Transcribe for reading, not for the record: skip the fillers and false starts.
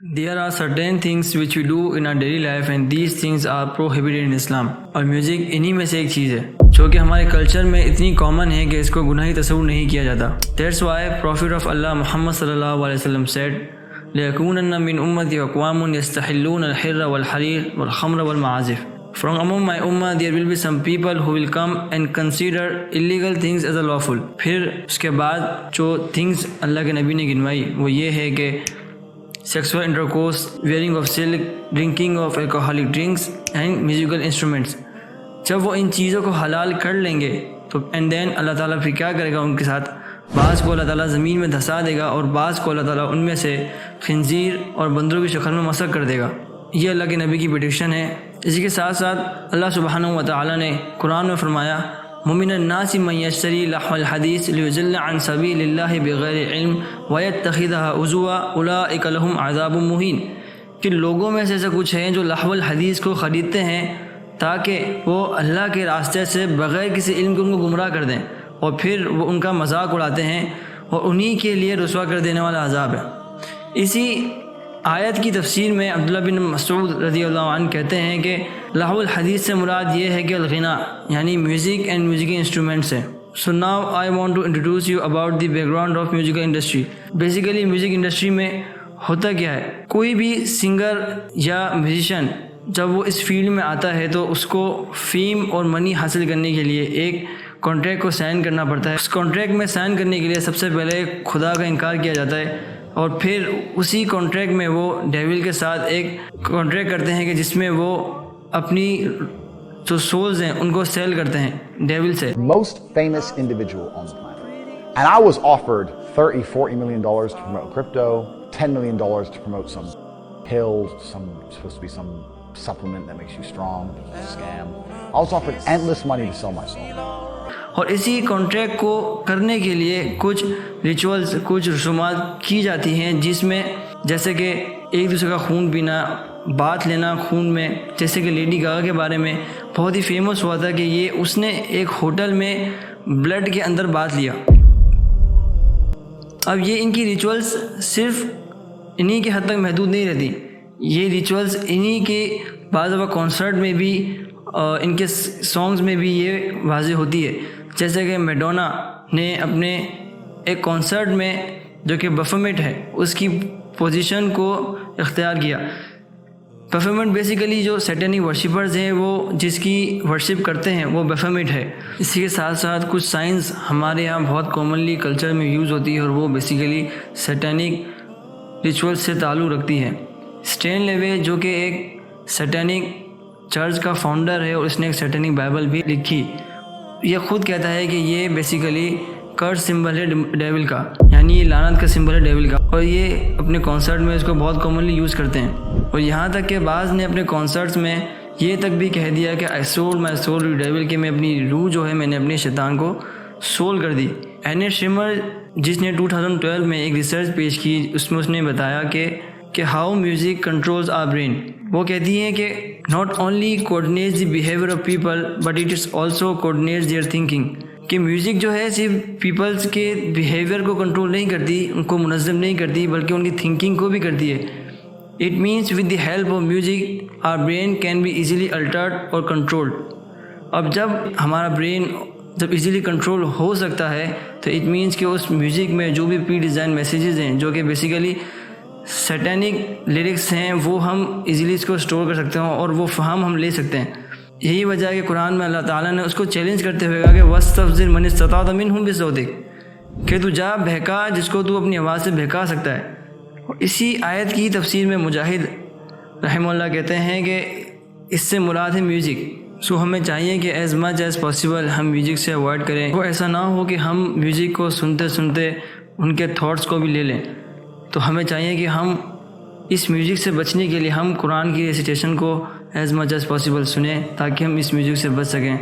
There are certain things which we do in our daily life and these things are prohibited in Islam. اور music انہی میں سے ایک چیز ہے جو کہ ہمارے کلچر میں اتنی کامن ہے کہ اس کو گناہی تصور نہیں کیا جاتا. That's why Prophet of Allah Muhammad sallallahu alaihi wasallam said لَيَكُونَنَّ مِنْ أُمَّتِي أَقْوَامٌ يَسْتَحِلُّونَ الْحِرَّ وَالْحَرِيرَ وَالْخَمْرَ وَالْمَعَازِفِ. From among my ummah there will be some people who will come and consider illegal things as a lawful. پھر اس کے بعد جو things اللہ کے نبی نے گنوائی وہ یہ ہے کہ sexual intercourse, wearing of silk, drinking of alcoholic drinks and musical instruments. جب وہ ان چیزوں کو حلال کر لیں گے تو and then اللہ تعالیٰ پھر کیا کرے گا ان کے ساتھ؟ بعض کو اللہ تعالیٰ زمین میں دھسا دے گا اور بعض کو اللہ تعالیٰ ان میں سے خنزیر اور بندروں کی شکل میں مسخ کر دے گا. یہ اللہ کے نبی کی پریڈکشن ہے. اسی کے ساتھ ساتھ اللہ سبحانہ و تعالیٰ نے قرآن میں فرمایا وَمِنَ النَّاسِ مَن يَشْتَرِي لَهْوَ الْحَدِيثِ لِيُضِلَّ عَن سَبِيلِ اللَّهِ بِغَيْرِ عِلْمٍ وَيَتَّخِذَهَا هُزُوًا أُولَٰئِكَ لَهُمْ عَذَابٌ مُّهِينٌ. کہ لوگوں میں سے ایسا کچھ ہیں جو لہو الحدیث کو خریدتے ہیں تاکہ وہ اللہ کے راستے سے بغیر کسی علم کے ان کو گمراہ کر دیں اور پھر وہ ان کا مذاق اڑاتے ہیں اور انہی کے لیے رسوا کر دینے والا عذاب ہے. اسی آیت کی تفسیر میں عبداللہ بن مسعود رضی اللہ عنہ کہتے ہیں کہ لہو الحدیث سے مراد یہ ہے کہ الغنا یعنی میوزک اینڈ میوزک انسٹرومنٹس ہے. So now I want to introduce you about the background of musical industry. Basically music industry میں ہوتا کیا ہے؟ کوئی بھی سنگر یا میوزیشین جب وہ اس فیلڈ میں آتا ہے تو اس کو فیم اور منی حاصل کرنے کے لیے ایک کانٹریکٹ کو سائن کرنا پڑتا ہے. اس کانٹریکٹ میں سائن کرنے کے لیے سب سے پہلے خدا کا انکار کیا جاتا ہے اور پھر اسی کانٹریکٹ میں وہ ڈیول کے ساتھ ایک کانٹریکٹ کرتے ہیں کہ جس میں وہ اپنی جو سولز ہیں ان کو سیل کرتے ہیں ڈیول سے. Most famous individual on the planet. And I was offered $30-40 million to promote crypto, $10 million to promote some pills, supposed to be some supplement that makes you strong, scam. I was offered endless money to sell my soul. اور اسی contract کو کرنے کے لیے کچھ rituals کچھ رسومات کی جاتی ہیں جس میں جیسے کہ ایک دوسرے کا خون پینا، بات لینا خون میں. جیسے کہ لیڈی گاگا کے بارے میں بہت ہی فیمس ہوا تھا کہ یہ اس نے ایک ہوٹل میں بلڈ کے اندر بات لیا. اب یہ ان کی ریچولز صرف انہی کے حد تک محدود نہیں رہتی. یہ ریچولز انہی کے بعض دفعہ کانسرٹ میں بھی ان کے سانگز میں بھی یہ واضح ہوتی ہے. جیسے کہ میڈونا نے اپنے ایک کانسرٹ میں جو کہ بفیمٹ ہے اس کی پوزیشن کو اختیار کیا. بفیمٹ بیسیکلی جو سیٹینک ورشپرز ہیں وہ جس کی ورشپ کرتے ہیں وہ بفیمٹ ہے. اسی کے ساتھ ساتھ کچھ سائنس ہمارے یہاں بہت کامنلی کلچر میں یوز ہوتی ہے اور وہ بیسیکلی سیٹینک ریچول سے تعلق رکھتی ہے. اسٹین لیوے جو کہ ایک سیٹینک چرچ کا فاؤنڈر ہے اور اس نے ایک سیٹینک بائبل بھی لکھی. یہ خود کہتا ہے کہ یہ بیسیکلی کرس سمبل ہے ڈیول کا، یعنی یہ لعنت کا سمبل ہے ڈیول کا، اور یہ اپنے کانسرٹ میں اس کو بہت کامنلی یوز کرتے ہیں. اور یہاں تک کہ بعض نے اپنے کانسرٹس میں یہ تک بھی کہہ دیا کہ آئی سولڈ مائی سول ڈیول، کہ میں اپنی روح جو ہے میں نے اپنے شیطان کو سول کر دی. اینٹ شمر جس نے 2012 میں ایک ریسرچ پیش کی اس میں اس نے بتایا کہ how music controls are brain. وہ کہتی ہیں کہ not only coordinates the behaviour of people but it is also coordinates their thinking. کہ میوزک جو ہے صرف پیپلز کے بیہیویئر کو کنٹرول نہیں کرتی، ان کو منظم نہیں کرتی، بلکہ ان کی تھنکنگ کو بھی کرتی ہے. It means with the help of music our brain can be easily altered اور کنٹرولڈ. اب جب ہمارا برین جب ایزیلی کنٹرول ہو سکتا ہے تو اٹ مینس کہ اس میوزک میں جو بھی پری ڈیزائن میسیجز ہیں جو کہ بیسیکلی سیٹینک لیرکس ہیں وہ ہم ایزیلی اس کو اسٹور کر سکتے ہیں اور وہ فہم ہم لے سکتے ہیں. یہی وجہ ہے کہ قرآن میں اللہ تعالیٰ نے اس کو چیلنج کرتے ہوئے کہا کہ وَاسْتَفْزِرْ مَنِ اسْتَطَعْتَ مِنْهُمْ بِصَوْتِكَ، کہ تو جا بہکا جس کو تو اپنی آواز سے بہکا سکتا ہے. اور اسی آیت کی تفسیر میں مجاہد رحمہ اللہ کہتے ہیں کہ اس سے مراد ہے میوزک. سو ہمیں چاہیے کہ ایز مچ ایز پاسبل ہم میوزک سے اوائڈ کریں. وہ ایسا نہ ہو کہ ہم میوزک کو سنتے سنتے ان کے تھاٹس کو بھی لے لیں. تو ہمیں چاہیے کہ ہم اس میوزک سے بچنے کے لیے ہم قرآن کی ریسیٹیشن کو ایز مچ ایز پاسبل سنیں تاکہ ہم اس میوزک سے بچ سکیں.